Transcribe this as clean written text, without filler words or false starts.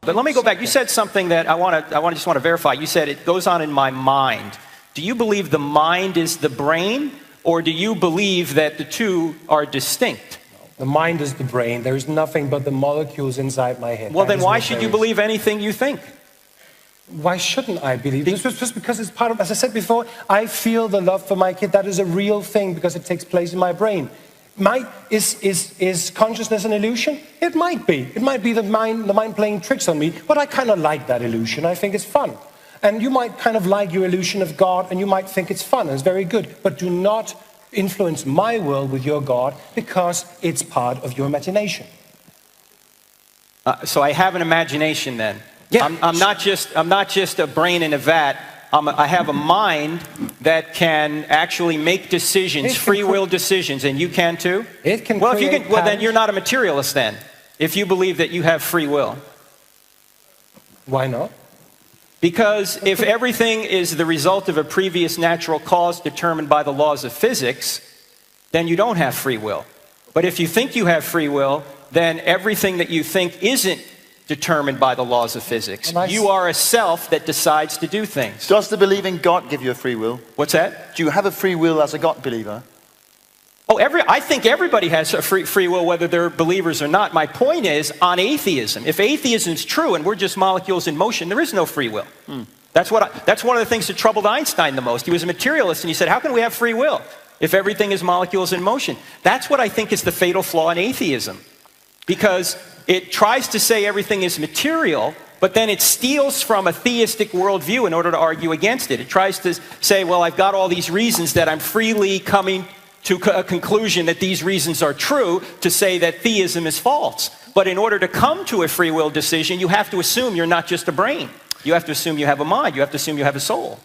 But let me go back. You said something that I just want to verify. You said it goes on in my mind. Do you believe the mind is the brain, or do you believe that the two are distinct? The mind is the brain. There is nothing but the molecules inside my head. Well, then why should you believe anything you think? Why shouldn't I believe? Just because it's part of, as I said before, I feel the love for my kid. That is a real thing because it takes place in my brain. Is consciousness an illusion? It might be. It might be the mind playing tricks on me, but I kind of like that illusion. I think it's fun. And you might kind of like your illusion of God, and you might think it's fun and it's very good. But do not influence my world with your God, because it's part of your imagination. So I have an imagination then. Yeah. I'm not just a brain in a vat. I have a mind that can actually make decisions, free will decisions, and you can too? It can. Well, if you can, well, then you're not a materialist then, if you believe that you have free will. Why not? Because if everything is the result of a previous natural cause determined by the laws of physics, then you don't have free will. But if you think you have free will, then everything that you think isn't determined by the laws of physics. You are a self that decides to do things. Does the believing God give you a free will? What's that? Do you have a free will as a God believer? Oh, I think everybody has a free will, whether they're believers or not. My point is, on atheism, if atheism is true and we're just molecules in motion, there is no free will. That's one of the things that troubled Einstein the most. He was a materialist, and he said, how can we have free will if everything is molecules in motion? That's what I think is the fatal flaw in atheism. Because it tries to say everything is material, but then it steals from a theistic worldview in order to argue against it. It tries to say, well, I've got all these reasons that I'm freely coming to a conclusion that these reasons are true to say that theism is false. But in order to come to a free will decision, you have to assume you're not just a brain. You have to assume you have a mind. You have to assume you have a soul.